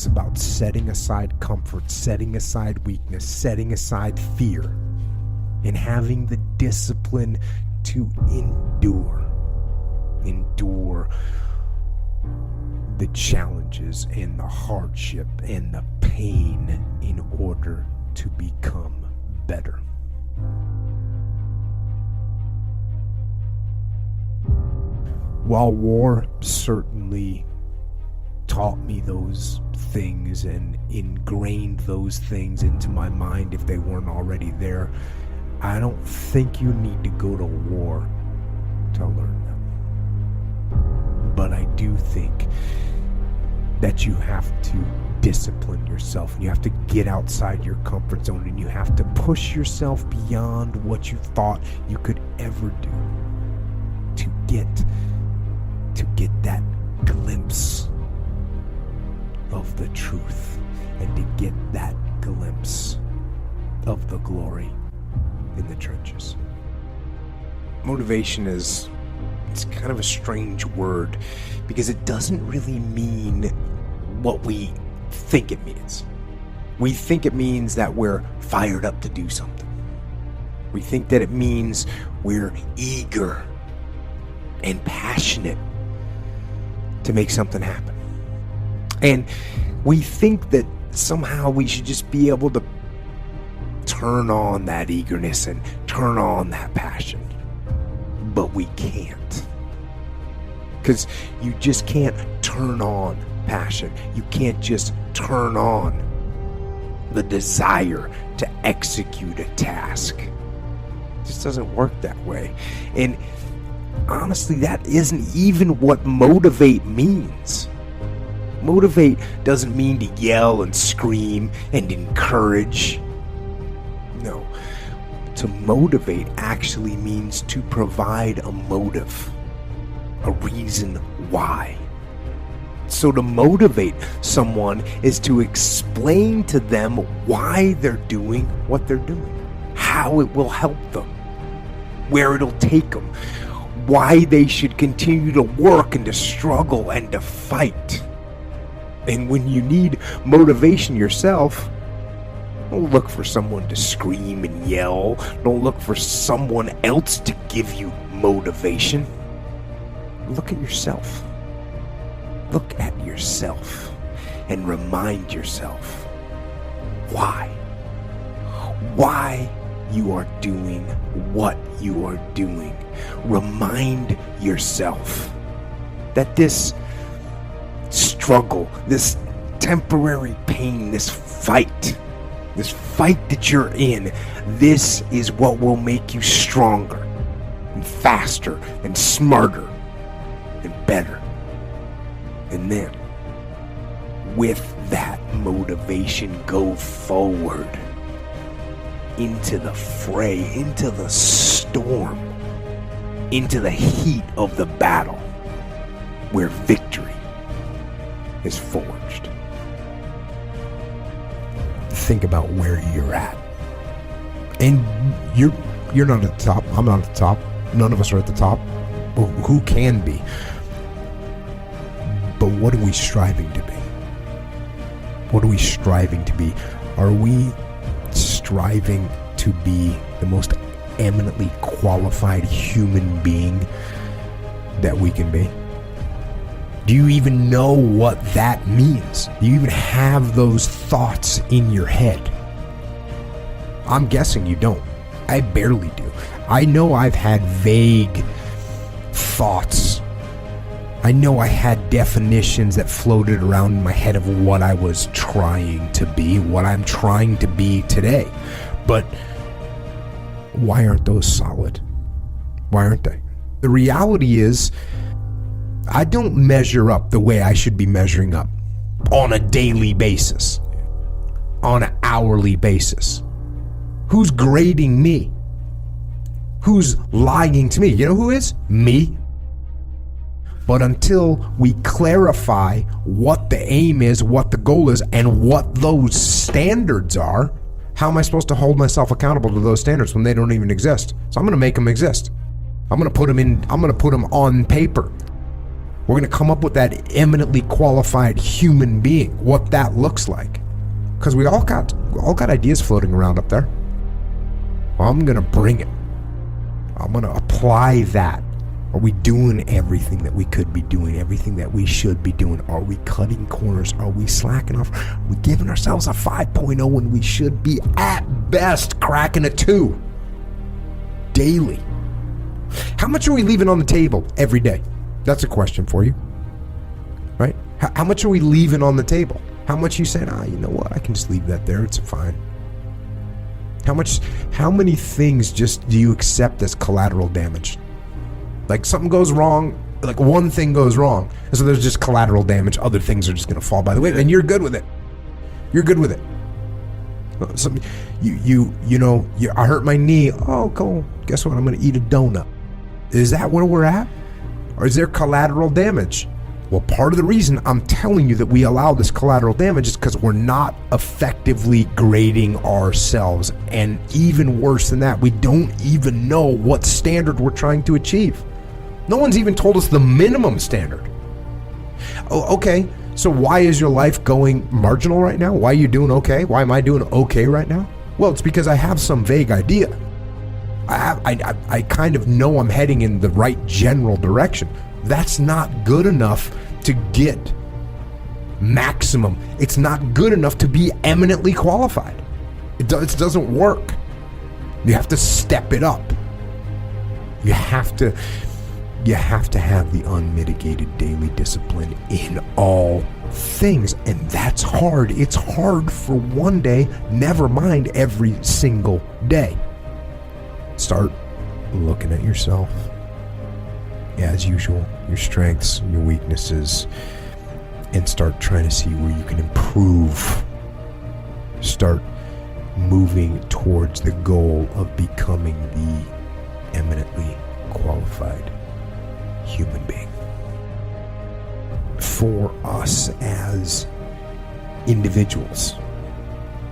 It's about setting aside comfort, setting aside weakness, setting aside fear, and having the discipline to endure the challenges and the hardship and the pain in order to become better. While war certainly taught me those things and ingrained those things into my mind if they weren't already there, I don't think you need to go to war to learn them. But I do think that you have to discipline yourself, and you have to get outside your comfort zone, and you have to push yourself beyond what you thought you could ever do to get that glimpse of the truth, and to get that glimpse of the glory in the trenches. Motivation it's kind of a strange word because it doesn't really mean what we think it means. We think it means that we're fired up to do something. We think that it means we're eager and passionate to make something happen. And we think that somehow we should just be able to turn on that eagerness and turn on that passion. But we can't. Because you just can't turn on passion. You can't just turn on the desire to execute a task. It just doesn't work that way. And honestly, that isn't even what motivate means. Motivate doesn't mean to yell and scream and encourage. No. To motivate actually means to provide a motive, a reason why. So to motivate someone is to explain to them why they're doing what they're doing, how it will help them, where it'll take them, why they should continue to work and to struggle and to fight. And when you need motivation yourself, don't look for someone to scream and yell. Don't look for someone else to give you motivation. Look at yourself. Look at yourself and remind yourself why you are doing what you are doing. Remind yourself that this struggle, this temporary pain, this fight that you're in, this is what will make you stronger and faster and smarter and better. And then, with that motivation, go forward into the fray, into the storm, into the heat of the battle, where victory is forged. Think about where you're at. And you're not at the top. I'm not at the top. None of us are at the top. Who can be? But what are we striving to be? What are we striving to be? Are we striving to be the most eminently qualified human being that we can be? Do you even know what that means? Do you even have those thoughts in your head? I'm guessing you don't. I barely do. I know I've had vague thoughts. I know I had definitions that floated around in my head of what I was trying to be, what I'm trying to be today. But why aren't those solid? Why aren't they? The reality is, I don't measure up the way I should be measuring up on a daily basis, on an hourly basis. Who's grading me? Who's lying to me? You know who is? Me. But until we clarify what the aim is, what the goal is, and what those standards are, how am I supposed to hold myself accountable to those standards when they don't even exist? So I'm going to make them exist. I'm going to put them on paper. We're going to come up with that eminently qualified human being, what that looks like. Because we all got ideas floating around up there. Well, I'm going to bring it. I'm going to apply that. Are we doing everything that we could be doing, everything that we should be doing? Are we cutting corners? Are we slacking off? Are we giving ourselves a 5.0 when we should be at best cracking a 2 daily? How much are we leaving on the table every day? That's a question for you, right? How much are we leaving on the table? How much you saying, you know what? I can just leave that there. It's fine. How many things just do you accept as collateral damage? Like something goes wrong, like one thing goes wrong, and so there's just collateral damage. Other things are just going to fall by the way, and you're good with it. You're good with it. I hurt my knee. Oh, cool. Guess what? I'm going to eat a donut. Is that where we're at? Or is there collateral damage? Well, part of the reason I'm telling you that we allow this collateral damage is because we're not effectively grading ourselves. And even worse than that, we don't even know what standard we're trying to achieve. No one's even told us the minimum standard. Oh, okay, so why is your life going marginal right now? Why are you doing okay? Why am I doing okay right now? Well, it's because I have some vague idea. I kind of know I'm heading in the right general direction. That's not good enough to get maximum. It's not good enough to be eminently qualified. It doesn't work. You have to step it up. You have to have the unmitigated daily discipline in all things, and that's hard. It's hard for one day, never mind every single day. Start looking at yourself. As usual, your strengths, your weaknesses, and start trying to see where you can improve. Start moving towards the goal of becoming the eminently qualified human being. For us as individuals,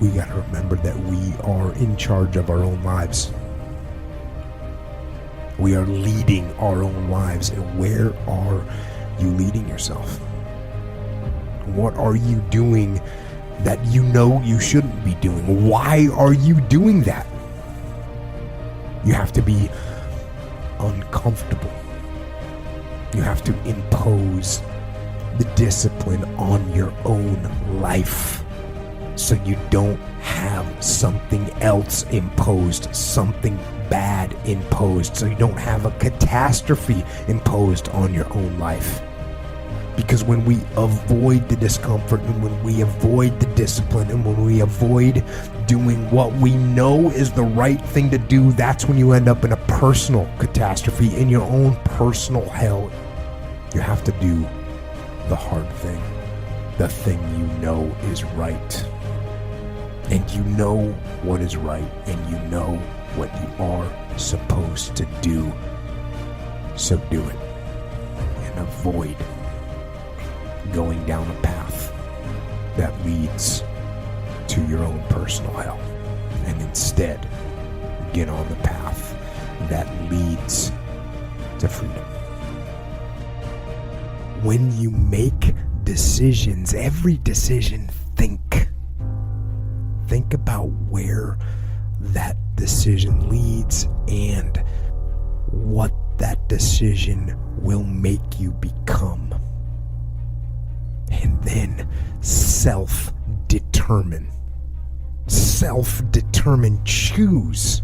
we got to remember that we are in charge of our own lives. We are leading our own lives. And where are you leading yourself? What are you doing that you know you shouldn't be doing? Why are you doing that? You have to be uncomfortable. You have to impose the discipline on your own life so you don't have something else imposed, something bad imposed, so you don't have a catastrophe imposed on your own life. Because when we avoid the discomfort, and when we avoid the discipline, and when we avoid doing what we know is the right thing to do, that's when you end up in a personal catastrophe, in your own personal hell. You have to do the hard thing, the thing you know is right. And you know what is right, and you know what you are supposed to do. So do it, and avoid going down a path that leads to your own personal hell, and instead get on the path that leads to freedom. When you make decisions, every decision, think about where that decision leads and what that decision will make you become. And then self-determine, choose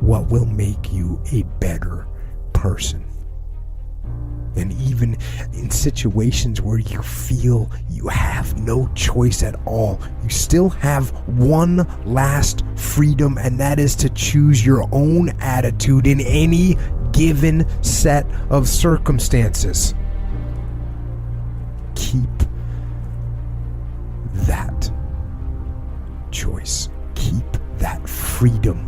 what will make you a better person. And even in situations where you feel you have no choice at all, you still have one last freedom, and that is to choose your own attitude in any given set of circumstances. Keep that choice. Keep that freedom,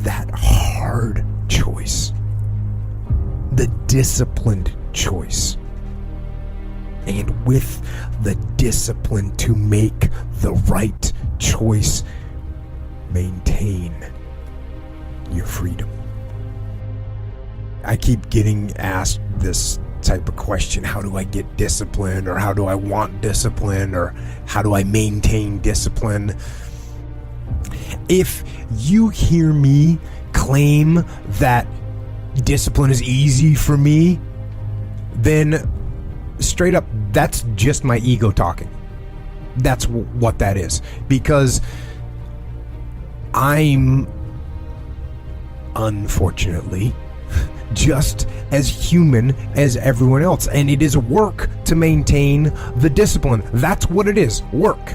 that hard choice, the disciplined choice. And with the discipline to make the right choice, maintain your freedom. I keep getting asked this type of question. How do I get discipline? Or how do I want discipline? Or how do I maintain discipline? If you hear me claim that discipline is easy for me, then straight up, that's just my ego talking. That's what that is. Because I'm, unfortunately, just as human as everyone else. And it is work to maintain the discipline. That's what it is, work.